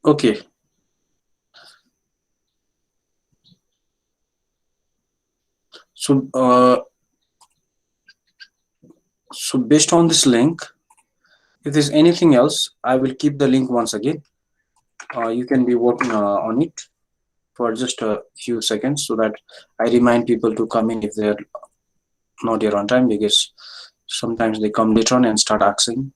Okay, so so based on this link, if there's anything else, I will keep the link once again. You can be working on it for just a few seconds so that I remind people to come in if they're not here on time, because sometimes they come later on and start asking.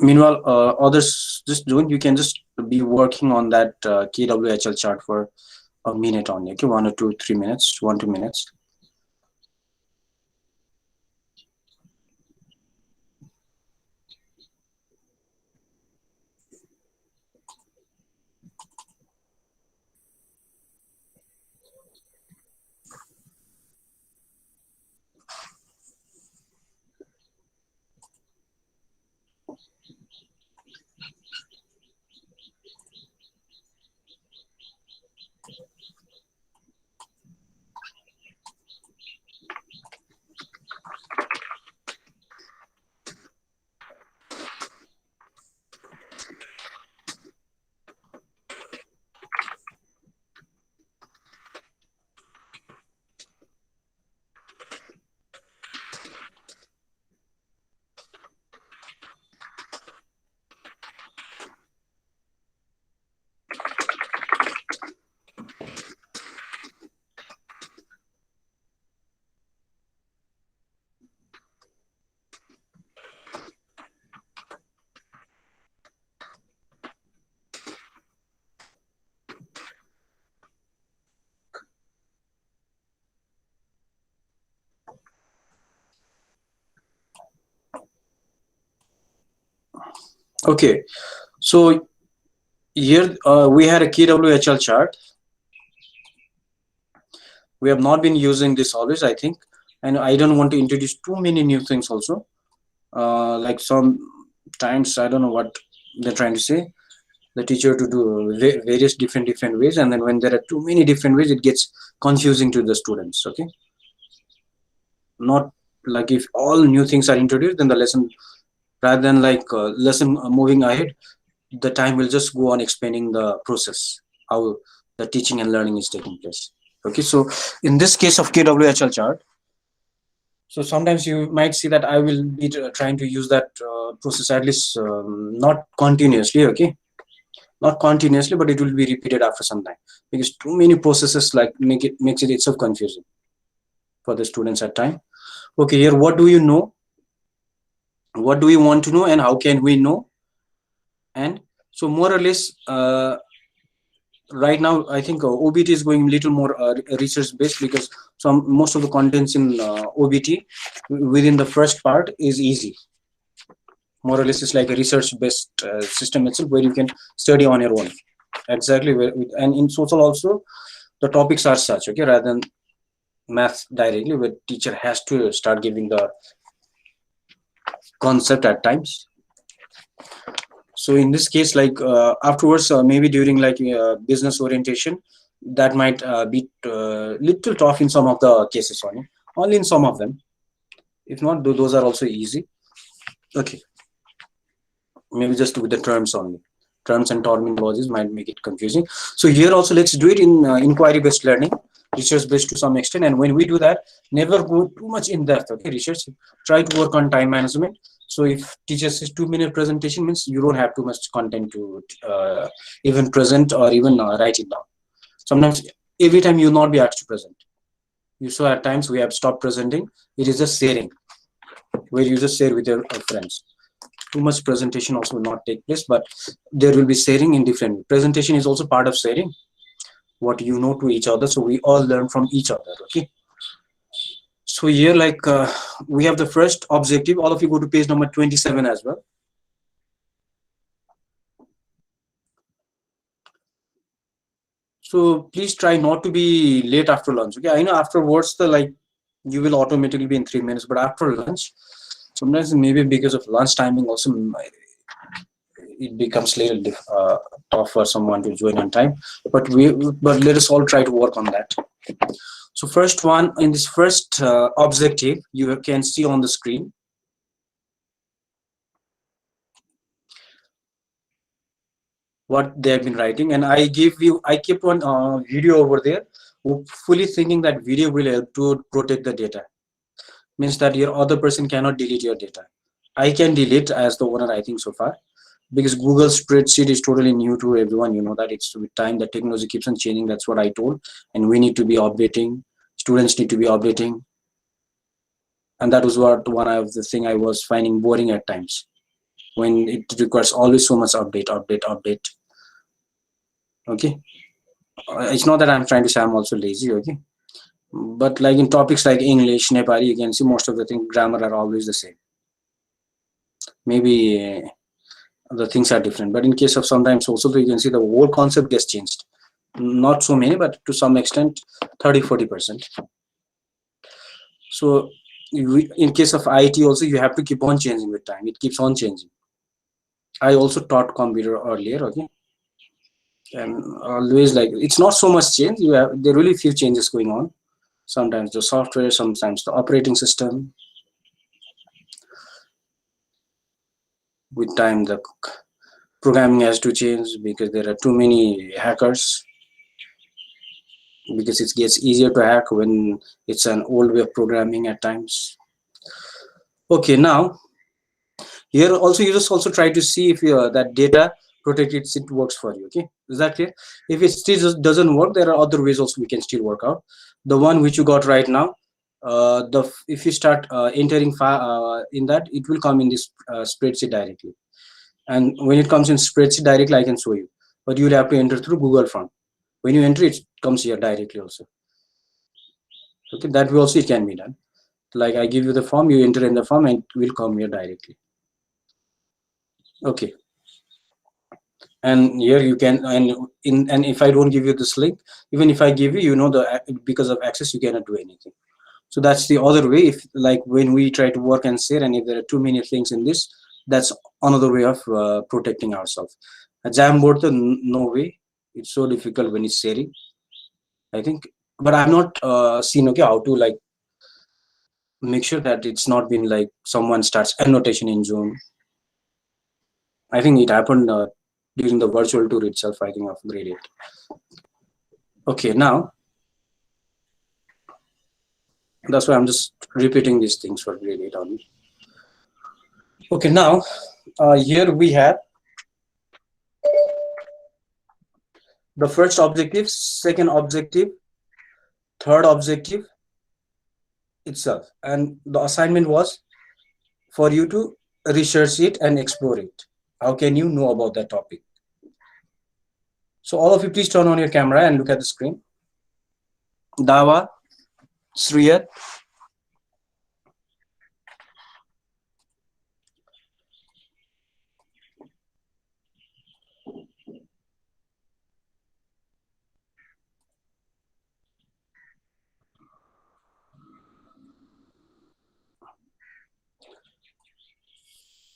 Meanwhile, others just doing, you can just be working on that KWHL chart for a minute only, okay, 1 or 2, 3 minutes, 1, 2 minutes. Okay, so here we had a KWHL chart. We have not been using this always, I think, and I don't want to introduce too many new things also. Like sometimes I don't know what they're trying to say, the teacher to do various different ways, and then when there are too many different ways, it gets confusing to the students. Okay, not like if all new things are introduced, then the lesson, rather than like lesson moving ahead, the time will just go on explaining the process, how the teaching and learning is taking place. Okay, so in this case of KWHL chart, so sometimes you might see that I will be trying to use that process, at least not continuously. Okay, not continuously, but it will be repeated after some time, because too many processes like makes it itself confusing for the students at time. Okay, here what do you know, what do we want to know, and how can we know? And so more or less right now I think OBT is going a little more research based, because most of the contents in OBT within the first part is easy. More or less it's like a research based system itself, where you can study on your own exactly where, and in social also the topics are such, okay, rather than math directly, where teacher has to start giving the concept at times. So in this case, like afterwards, maybe during like business orientation, that might be little tough in some of the cases, only in some of them. If not, those are also easy. Okay, maybe just with the terms only. Terms and terminologies might make it confusing. So here also, let's do it in inquiry based learning, research based to some extent. And when we do that, never go too much in depth. Okay, research, try to work on time management. So if teacher says 2 minute presentation, means you don't have too much content to even present or even write it down. Sometimes every time you'll not be asked to present. You saw at times we have stopped presenting. It is just sharing, where you just share with your friends. Too much presentation also will not take place, but there will be sharing in different way. Presentation is also part of sharing what you know to each other, so we all learn from each other. Okay, so here like we have the first objective. All of you go to page number 27 as well. So please try not to be late after lunch. Okay, I know afterwards the like you will automatically be in 3 minutes, but after lunch, sometimes maybe because of lunch timing also it becomes little tough for someone to join on time. But let us all try to work on that. So first one in this first objective, you can see on the screen what they have been writing, and I kept one video over there, fully thinking that video will help to protect the data. Means that your other person cannot delete your data. I can delete as the owner, I think so far, because Google spreadsheet is totally new to everyone. You know that it's with time the technology keeps on changing. That's what I told, and we need to be updating. Students need to be updating, and that was what one of the thing I was finding boring at times when it requires always so much update, update, update. Okay, it's not that I'm trying to say I'm also lazy. Okay, but like in topics like English, Nepali, you can see most of the things grammar are always the same. Maybe the things are different, but in case of sometimes also you can see the whole concept gets changed. Not so many, but to some extent 30-40%. So in case of IT also you have to keep on changing with time. It keeps on changing. I also taught computer earlier. Okay, and always like it's not so much change. You have there are really few changes going on. Sometimes the software, sometimes the operating system. With time the programming has to change because there are too many hackers, because it gets easier to hack when it's an old way of programming at times. Okay, now here also you just also try to see if that data protected it works for you. Okay, is that clear? If it still doesn't work, there are other ways also we can still work out. The one which you got right now, the if you start entering in that, it will come in this spreadsheet directly. And when it comes in spreadsheet directly, I can show you, but you will have to enter through Google Form. When you enter, it comes here directly also. Okay, that way also it can be done. Like I give you the form, you enter in the form, and it will come here directly. Okay, and here you can, and if I don't give you this link, even if I give you, you know, the because of access you cannot do anything. So that's the other way. If like when we try to work and share, and if there are too many things in this, that's another way of protecting ourselves. A Jamboard, no way. It's so difficult when it's sharing, I think. But I've not seen okay how to like make sure that it's not been like someone starts annotation in Zoom. I think it happened during the virtual tour itself, I think, of grade 8. Okay, now that's why I'm just repeating these things for grade 8 only. Okay, now here we have the first objective, second objective, third objective itself, and the assignment was for you to research it and explore it. How can you know about that topic? So all of you, please turn on your camera and look at the screen. Dawa, Sriyat.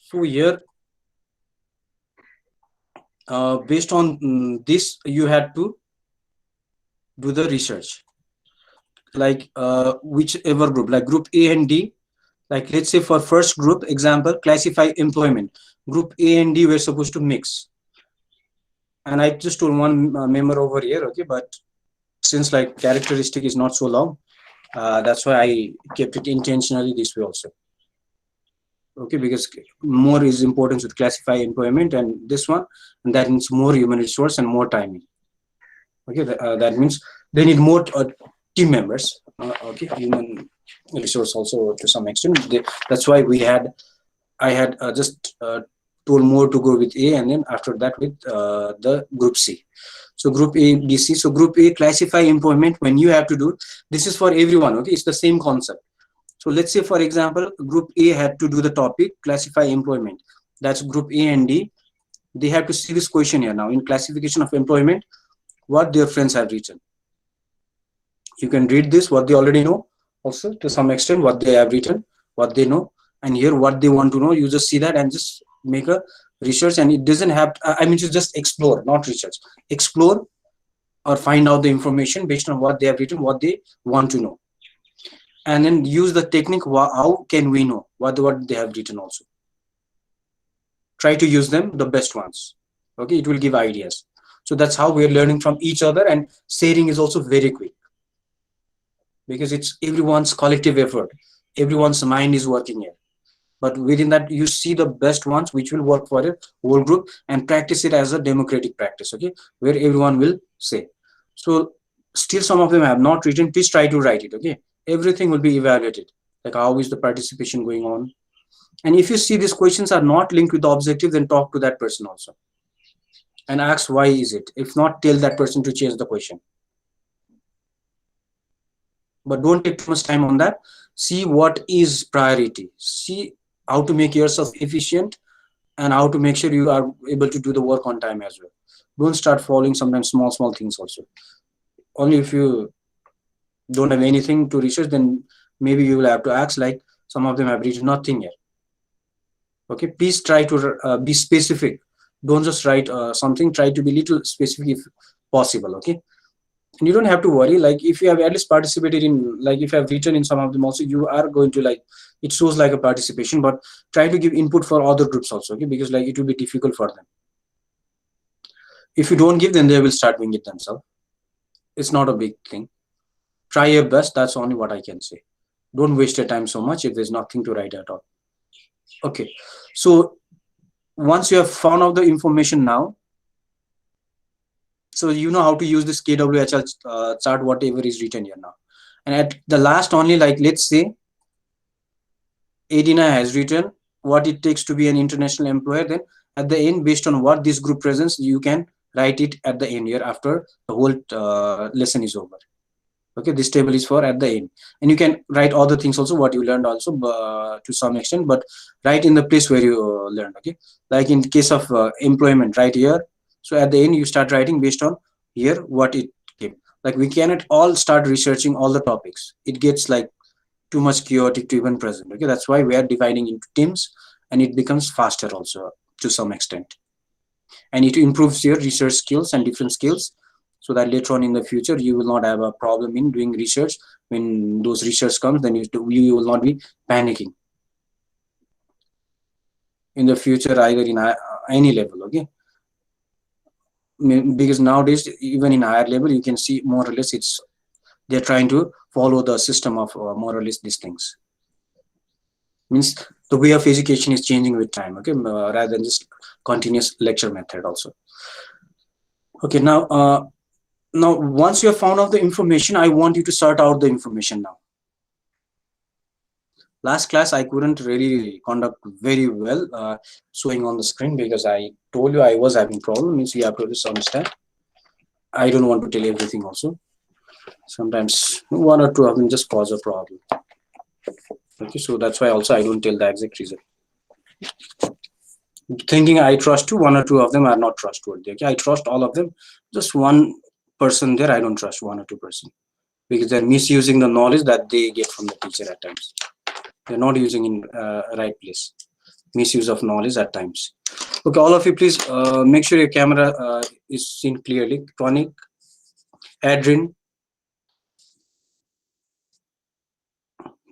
So here, based on this, you had to do the research. Like whichever group, like group A and D. Like let's say for first group example, classify employment. Group A and D were supposed to mix. And I just told one member over here, okay, but since like characteristic is not so long, that's why I kept it intentionally this way also. Okay, because more is important with classify employment and this one, and that means more human resource and more timing. Okay, that means they need more team members. Okay, human resource also to some extent. That's why I had just told more to go with A, and then after that with the group C. So group A, B, C. So group A, classify employment. When you have to do this is for everyone. Okay, it's the same concept. So let's say, for example, group A had to do the topic classify employment. That's group A and D. They have to see this question here now in classification of employment. what their friends have written. You can read this what they already know, also to some extent what they have written, what they know, and here what they want to know. You just see that and just make a research. And it doesn't have, I mean, to just explore, not research. Explore or find out the information based on what they have written, what they want to know, and then use the technique. How can we know what they have written? Also try to use them, the best ones. Okay, it will give ideas. So that's how we are learning from each other, and sharing is also very quick because it's everyone's collective effort. Everyone's mind is working here, but within that you see the best ones which will work for a whole group, and practice it as a democratic practice. Okay, where everyone will say. So still some of them have not written, please try to write it. Okay, everything will be evaluated, like how is the participation going on. And if you see these questions are not linked with the objective, then talk to that person also and ask why is it. If not, tell that person to change the question. But don't take too much time on that. See what is priority. See how to make yourself efficient, and how to make sure you are able to do the work on time as well. Don't start following sometimes small things also. Only if you don't have anything to research, then maybe you will have to ask, like some of them have written nothing here. Okay, please try to be specific. Don't just write something. Try to be little specific if possible. Okay, and you don't have to worry, like if you have at least participated in, like if you have written in some of them also, you are going to, like, it shows like a participation. But try to give input for other groups also. Okay, because like it will be difficult for them. If you don't give, then they will start doing it themselves. It's not a big thing. Try your best, that's only what I can say. Don't waste your time so much if there's nothing to write at all. Okay, so once you have found out the information now, so you know how to use this kwhl chart, whatever is written here now. And at the last only, like let's say Adina has written what it takes to be an international employer, then at the end, based on what this group presents, you can write it at the end here after the whole lesson is over. Okay, this table is for at the end, and you can write other things also what you learned also to some extent, but write in the place where you learned. Okay, like in case of employment, right here. So at the end you start writing based on here what it came. Like we cannot all start researching all the topics, it gets like too much chaotic to even present. Okay, that's why we are dividing into teams, and it becomes faster also to some extent, and it improves your research skills and different skills, so that later on in the future you will not have a problem in doing research. When those research comes, then you will not be panicking in the future either in any level. Okay, because nowadays even in higher level you can see more or less it's they're trying to follow the system of more or less these things. Means the way of education is changing with time. Okay, rather than just continuous lecture method also. Okay, now once you have found out the information, I want you to sort out the information now. Last class I couldn't really conduct very well showing on the screen, because I told you I was having problem. Means you have to just understand, I don't want to tell everything also. Sometimes one or two of them just cause a problem. Okay, so that's why also I don't tell the exact reason, thinking I trust you. One or two of them are not trustworthy. Okay, I trust all of them. Just one person there I don't trust, 1 or 2%, because they're misusing the knowledge that they get from the teacher at times. They're not using in right place. Misuse of knowledge at times. Okay, all of you please make sure your camera is seen clearly. Chronic, Adrian.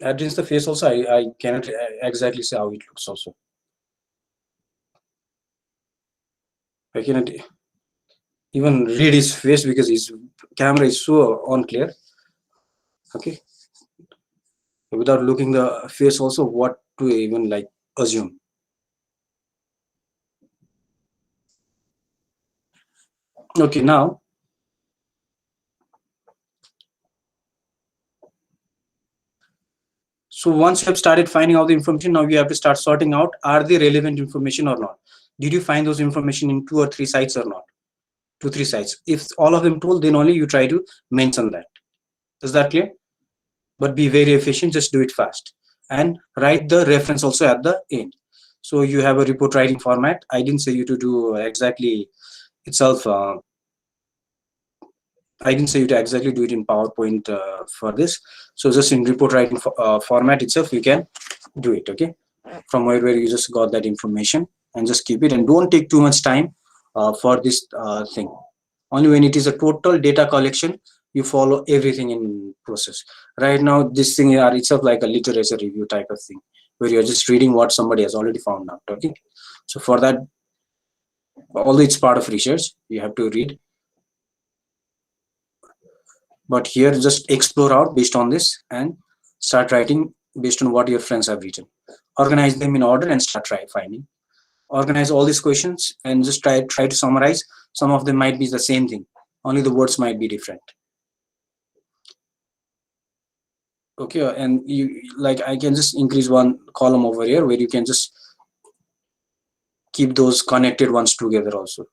Adrian's the face also. I cannot exactly say how it looks also. I cannot even read his face because his camera is so unclear. Okay, without looking the face also, what to even like assume. Okay, now so once you have started finding out the information, now you have to start sorting out, are they relevant information or not? Did you find those information in 2 or 3 sites or not? 2 3 sites. If all of them told, then only you try to mention that. Is that clear? But be very efficient, just do it fast, and write the reference also at the end. So you have a report writing format. I didn't say you to do exactly itself I didn't say you to exactly do it in PowerPoint for this. So just in report writing format itself, you can do it. Okay, from where you just got that information, and just keep it, and don't take too much time for this thing. Only when it is a total data collection, you follow everything in process. Right now, this thing are itself like a literature review type of thing, where you're just reading what somebody has already found out. Okay, so for that, although it's part of research, you have to read, but here just explore out based on this and start writing based on what your friends have written. Organize them in order and start finding. Organize all these questions and just try to summarize. Some of them might be the same thing, only the words might be different. Okay, and you, like, I can just increase one column over here where you can just keep those connected ones together also,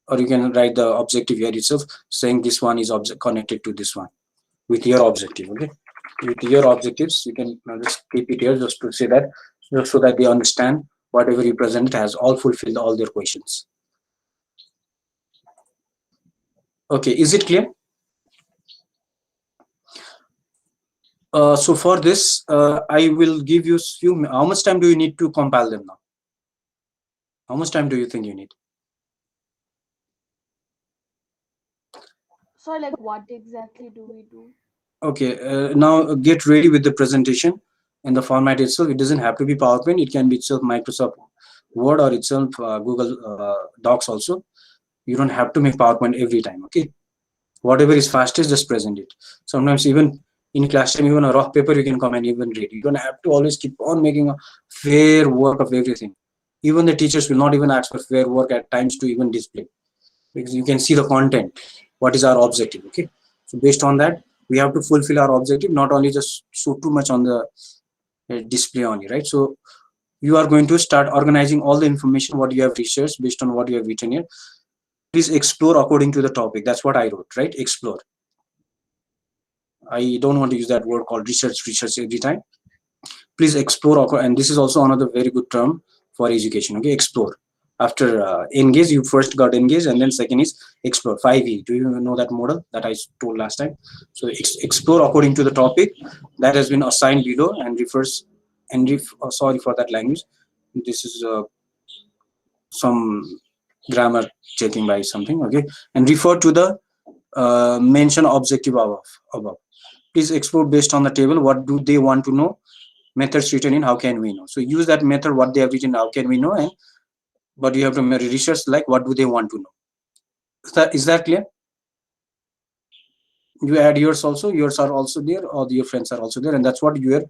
or you can write the objective here itself, saying this one is object connected to this one with your objective. Okay, with your objectives you can just keep it here just to say that, just so that they understand whatever you presented has all fulfilled all their questions. Okay, is it clear? So for this, I will give you few. How much time do you need to compile them now? How much time do you think you need? So like what exactly do we do? Okay, now get ready with the presentation and the format itself. It doesn't have to be PowerPoint. It can be itself Microsoft Word or itself Google Docs also. You don't have to make PowerPoint every time. Okay, whatever is fastest, just present it. Sometimes even in class time, even a rock paper you can come and even read. You don't have to always keep on making a fair work of everything. Even the teachers will not even ask for fair work at times to even display, because you can see the content, what is our objective. Okay, so based on that, we have to fulfill our objective, not only just show too much on the display only, right? So you are going to start organizing all the information what you have researched based on what you have written here. Please explore according to the topic. That's what I wrote, right? Explore. I don't want to use that word called research every time. Please explore, and this is also another very good term for education. Okay, explore. After engage, you first got engage, and then second is explore. 5E. Do you know that model that I told last time? So explore according to the topic that has been assigned below, and refers and sorry for that language. This is some grammar checking by something. Okay, and refer to the mention objective above. Please explore based on the table. What do they want to know? Methods written in, how can we know? So use that method, what they have written, how can we know, and but you have to research like what do they want to know. Is that clear? You add yours also, yours are also there, or your friends are also there, and that's what you are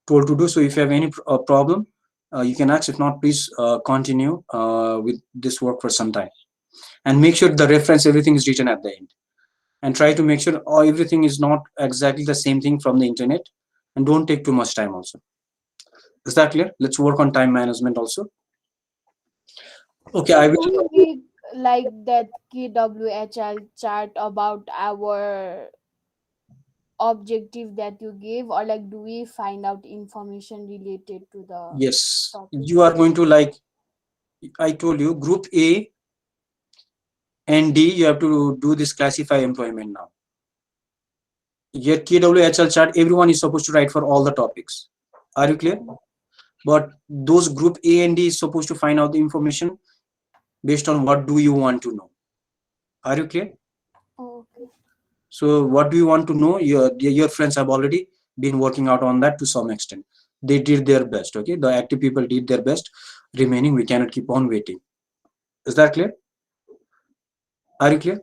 told to do. So if you have any problem, you can ask. If not, please continue with this work for some time, and make sure the reference everything is written at the end, and try to make sure everything is not exactly the same thing from the internet, and don't take too much time also. Is that clear? Let's work on time management also. Okay, So I do we will. make like that KWHL chart about our objective that you gave, or like do we find out information related to the Yes, topic? you are going to, like I told you, group A and D, you have to do this classify employment now. Your KWHL chart, everyone is supposed to write for all the topics. Are you clear? Mm. But those group A and D is supposed to find out the information based on what do you want to know. Are you clear? Okay. So what do you want to know? Your friends have already been working out on that to some extent. They did their best. Okay, the active people did their best. Remaining, we cannot keep on waiting. Is that clear? Are you clear?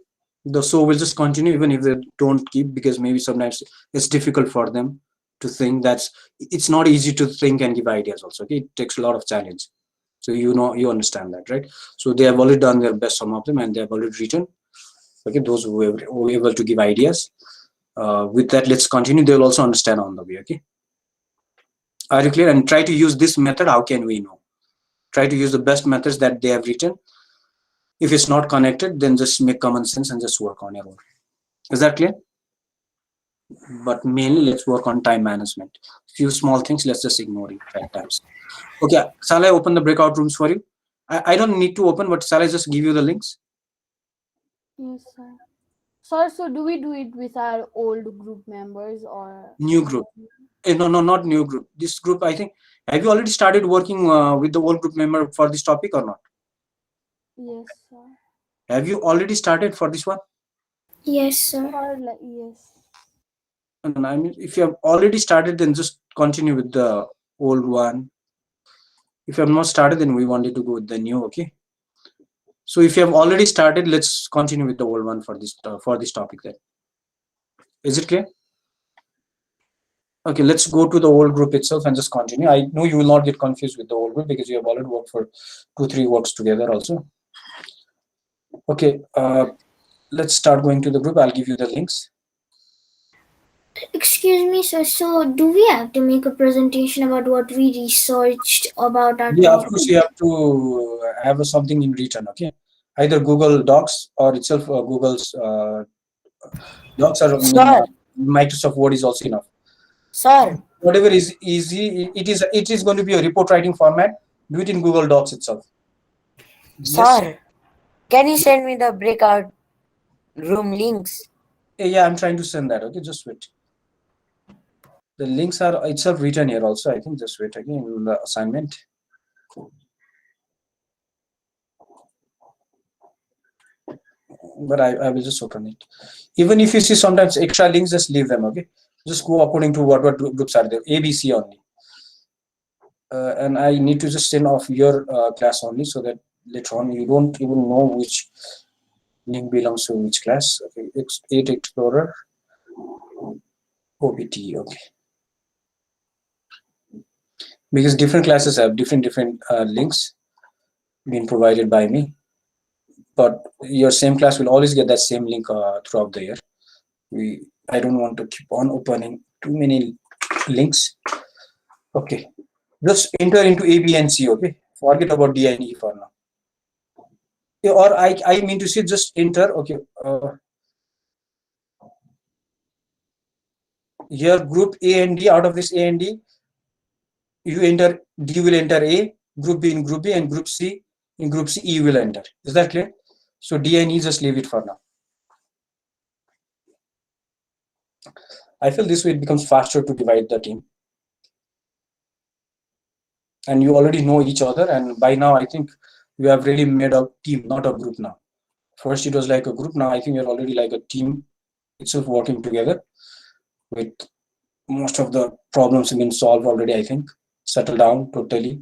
So we'll just continue even if they don't keep, because maybe sometimes it's difficult for them to think. That's It's not easy to think and give ideas also. Okay, it takes a lot of challenge. So you understand that, right? So they have already done their best, some of them, and they have already written. Okay, those who were able to give ideas. With that, let's continue. They will also understand on the way. Okay, are you clear? And try to use this method. How can we know? Try to use the best methods that they have written. If it's not connected, then just make common sense and just work on your own. Is that clear? But mainly let's work on time management. Few small things, let's just ignore it at times. Okay, shall I open the breakout rooms for you? I don't need to open, but shall I just give you the links? Yes, sir. Sir, so do we do it with our old group members or New group. No, no, not new group. This group, I think. Have you already started working with the old group member for this topic or not? yes, sir. Have you already started for this one? Yes, sir. For like yes. And I mean, if you have already started, then just continue with the old one. If you have not started, then we wanted to go with the new. Okay. So if you have already started, let's continue with the old one for this topic. Then is it clear? Okay, let's go to the old group itself and just continue. I know you will not get confused with the old group because you have already worked for 2 3 works together also. Okay, let's start going to the group. I'll give you the links. Excuse me, sir. So, do we have to make a presentation about what we researched about our Yeah, of course, topic? you have to have something in written. Okay, either Google Docs or itself Google's Docs or I mean Sir, Microsoft Word is also enough. sir, Whatever is easy, it is going to be a report writing format. Do it in Google Docs itself. Yes. sir, can you send me the breakout room links? Yeah, I'm trying to send that. Okay, just wait. The links are itself written here also. I think just wait again in the assignment. But I will just open it. Even if you see sometimes extra links, just leave them. Okay, just go according to what groups are there. A, B, C only. And I need to just send off your class only so that later on you don't even know which link belongs to which class. Okay, it's 8 Explorer OBT. Okay, because different classes have different links being provided by me, but your same class will always get that same link throughout the year. I don't want to keep on opening too many links. Okay, just enter into A, B, and C. Okay, forget about D and E for now. Or I mean to say just enter. Okay, here group A and D. Out of this A and D, you enter D will enter A, group B in group B, and group C in group C E will enter. Is that clear? So D and E just leave it for now. I feel this way it becomes faster to divide the team. And you already know each other, and by now I think you have really made a team, not a group now. First it was like a group, now I think you're already like a team itself working together with most of the problems have been solved already, I think. Settled down totally,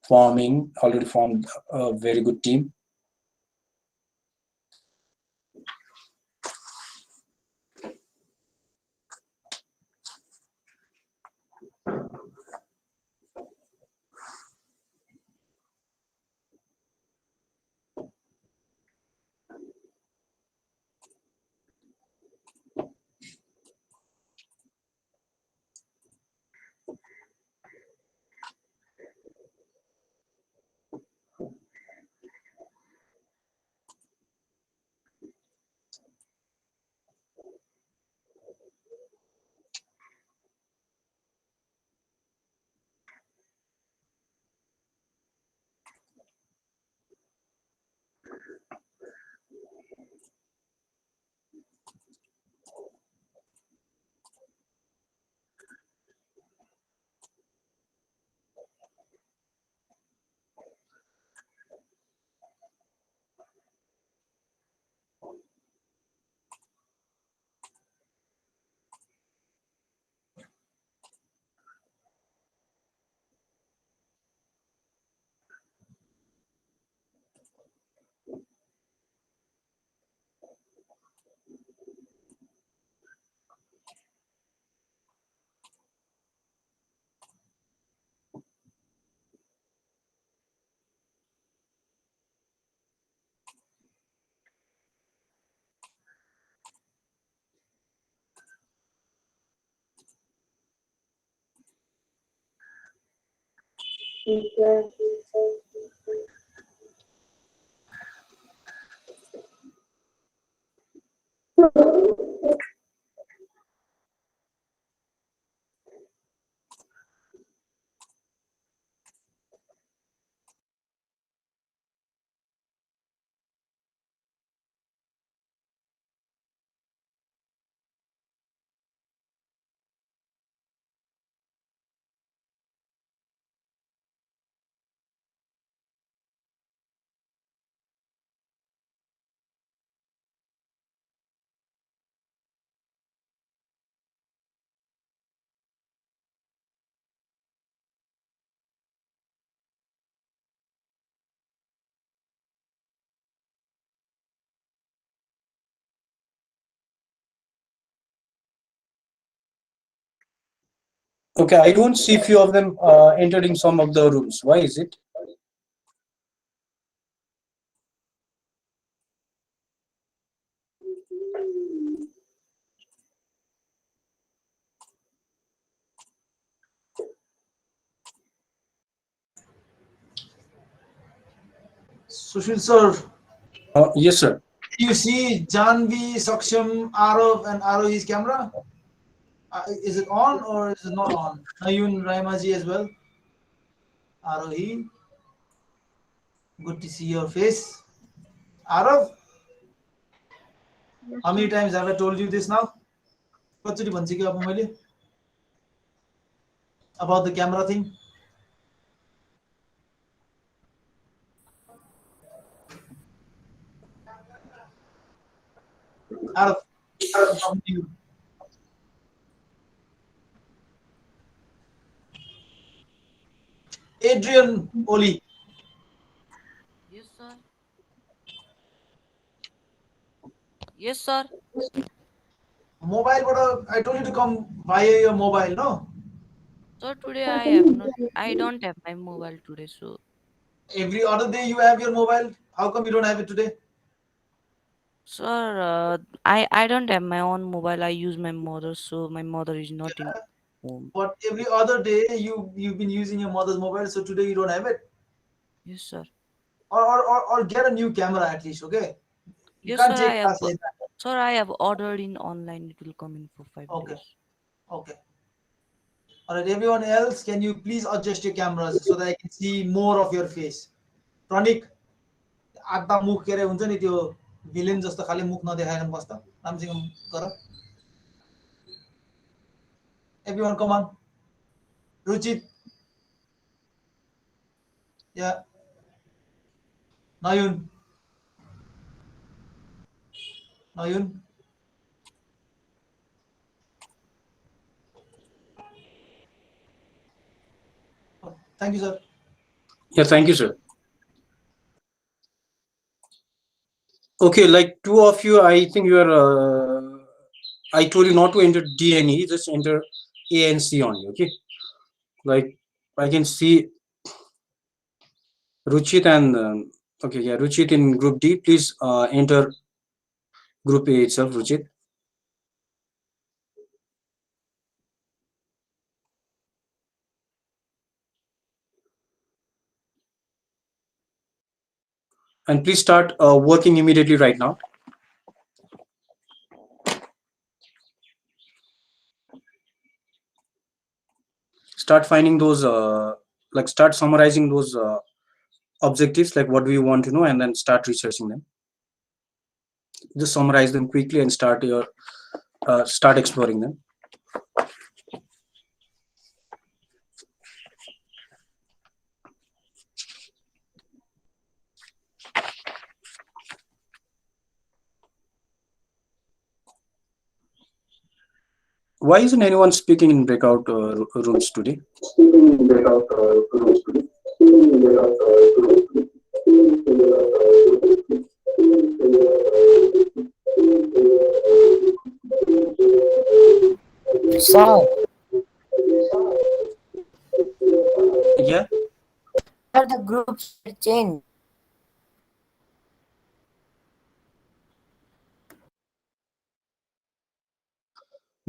forming, already formed a very good team. Okay, I don't see few of them entering some of the rooms. Why is it? Sushil sir, Yes, sir. you see Janvi, Saksham, Arav, and Arohi's camera? Is it on or is it not on? Nayun, Raimaji as well. Arohi, good to see your face. Arav, how many times have I told you this now? कतिचोटि भनिसकेँ अब मैले about the camera thing? Arav, I'm talking to you. Adrian Oli, Yes, sir. Yes, sir. mobile, but I told you to come via your mobile, no? So today I have not. I don't have my mobile today. So Every other day you have your mobile. How come you don't have it today? sir, I don't have my own mobile. I use my mother's. So my mother is not in home. But every other day you've been using your mother's mobile, so today you don't have it. Yes, sir. Or get a new camera at least, okay? You Yes, sir. can't I take have. class like that. Sir, I have ordered in online. It will come in for 5 days. Okay, okay. All right, everyone else, can you please adjust your cameras so that I can see more of your face? Pranik, आधा मुख के अरे हुन्छ नि त्यो villain जस्तो खाली मुख नदेखाएर बस्दा राम्रोसँग गर. Everyone come on. Ruchit, yeah. Nayun, Nayun. Oh, thank you, sir. Yeah, thank you, sir. Okay, like two of you, I think you are. I told you not to enter D and E, just enter A and C only. Okay, like I can see Ruchit and okay, yeah, Ruchit in group D. Please enter group A itself, Ruchit. And please start working immediately right now. Start finding those, like start summarizing those objectives, like what do you want to know, and then start researching them. Just summarize them quickly and start exploring them. Why isn't anyone speaking in breakout rooms today? Sir, Yeah. sir, the groups change.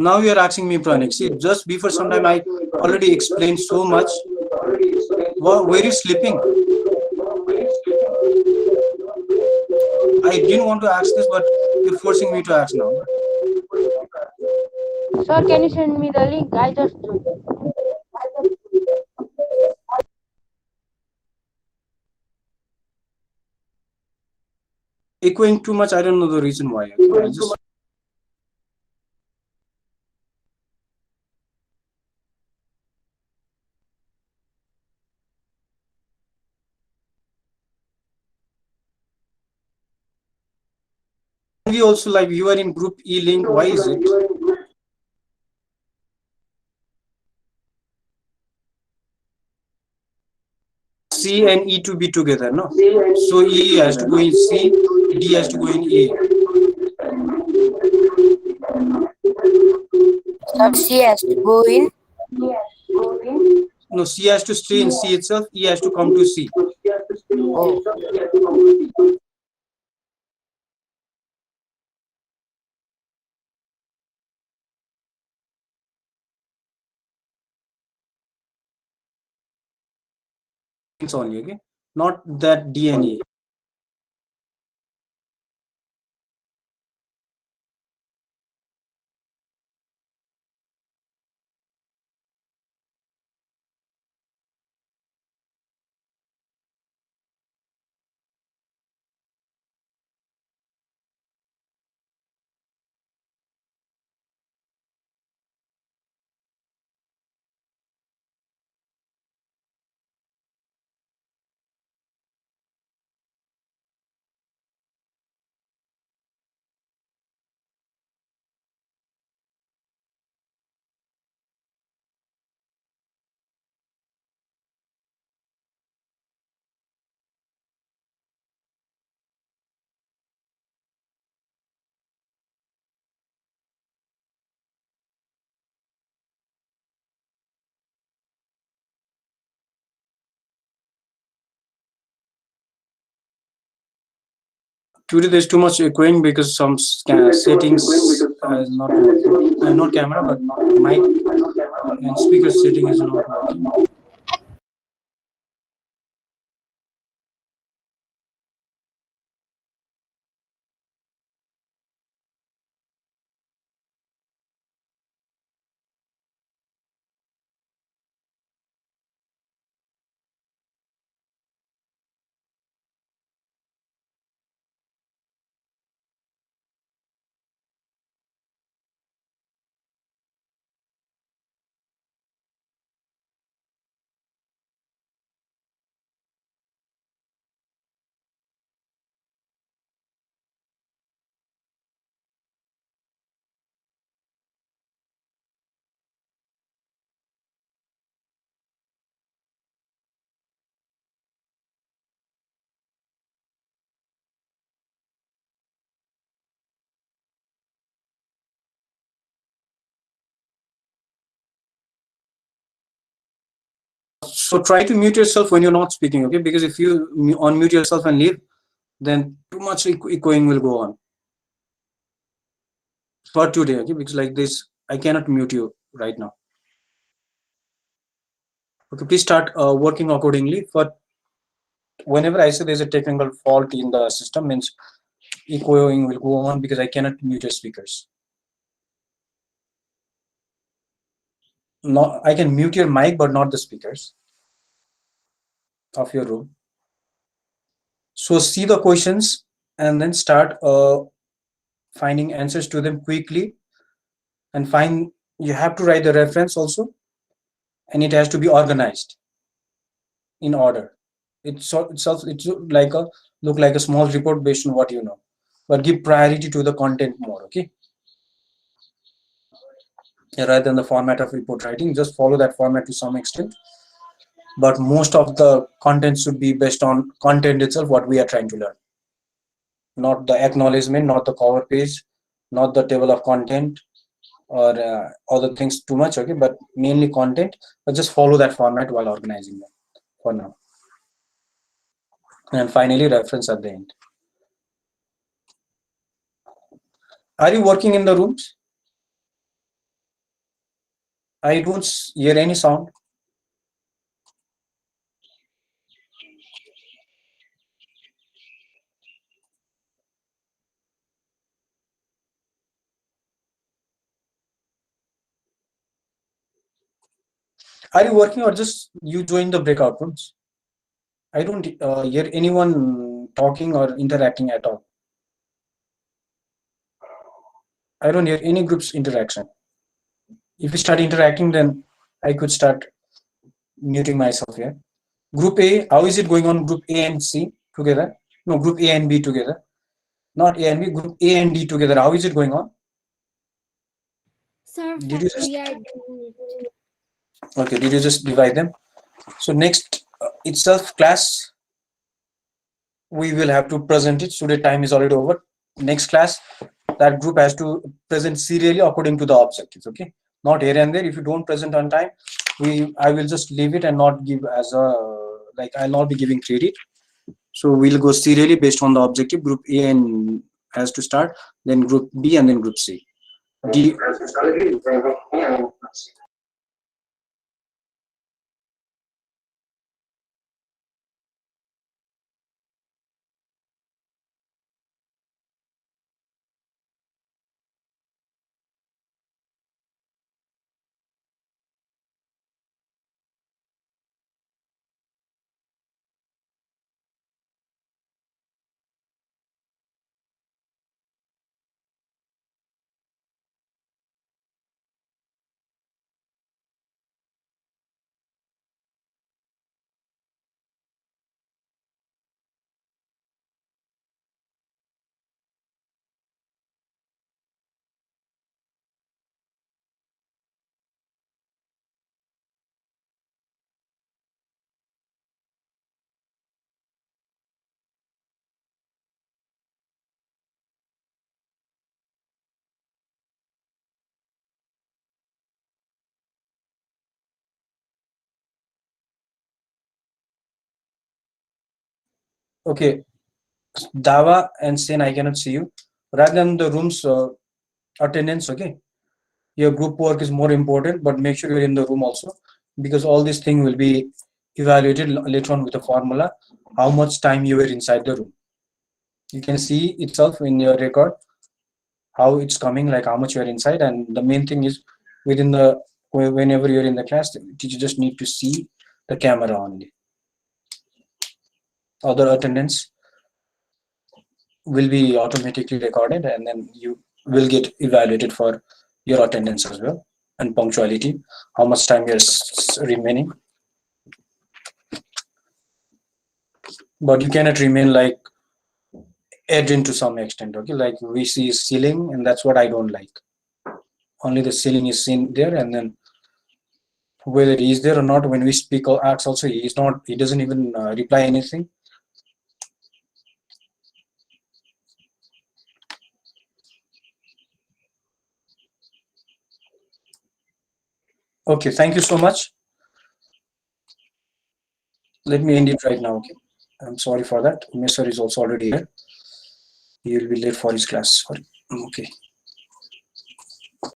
Now you are asking me, Pranik. See, just before some time I already explained so much. Where are you sleeping? I didn't want to ask this, but you're forcing me to ask now. Sir, can you send me the link? I just joined. Echoing too much, I don't know the reason why. Okay? I just we also, like, you are in group E link. Why is it? C and E to be together, no? So E has to go in C, D has to go in A. Sir, C has to go in. No, C has to stay in C itself. E has to come to C. Oh, It's only okay. Not that D and E. Today there's too much echoing because some settings is not working. Not camera, but mic and speaker setting is not working. So try to mute yourself when you're not speaking, okay? Because if you unmute yourself and leave, then too much echoing will go on for today, okay? Because like this, I cannot mute you right now. Okay, please start working accordingly. For whenever I say there's a technical fault in the system, means echoing will go on because I cannot mute your speakers. Not, I can mute your mic, but not the speakers of your room. So see the questions and then start finding answers to them quickly, and find, you have to write the reference also, and it has to be organized in order. It's like a look like a small report based on what you know, but give priority to the content more, okay? Rather than the format of report writing, just follow that format to some extent, but most of the content should be based on content itself, what we are trying to learn, not the acknowledgement, not the cover page, not the table of content or other things too much, okay? But mainly content, but just follow that format while organizing them for now. And finally, reference at the end. Are you working in the rooms? I don't hear any sound. Are you working or just you join the breakout rooms? I don't hear anyone talking or interacting at all. I don't hear any groups interaction. If you start interacting, then I could start muting myself here. Group A, how is it going on? Group A and C together? No, group A and B together. Not A and B, group A and D together. How is it going on? Sir, Did you just we are doing it. okay? Did you just divide them? So next itself class, we will have to present it. Today time is already over. Next class, that group has to present serially according to the objectives. Okay, not here and there. If you don't present on time, I will just leave it and not give as a, like I'll not be giving credit. So we'll go serially based on the objective. Group A and has to start, then group B, and then group C. D. Okay, Dava and Sen, I cannot see you. Rather than the room's attendance, okay. Your group work is more important, but make sure you're in the room also, because all this thing will be evaluated later on with a formula. How much time you were inside the room. You can see itself in your record how it's coming, like how much you're inside, and the main thing is within the whenever you're in the class, the teacher just need to see the camera only. Other attendance will be automatically recorded, and then you will get evaluated for your attendance as well, and punctuality, how much time you're remaining. But you cannot remain like edging to some extent, okay, like we see ceiling, and that's what I don't like. Only the ceiling is seen there, and then whether he is there or not, when we speak or acts also, he is not, he doesn't even reply anything. Okay, thank you so much. Let me end it right now, okay. I'm sorry for that. Messer is also already here. He will be late for his class. Sorry. Okay.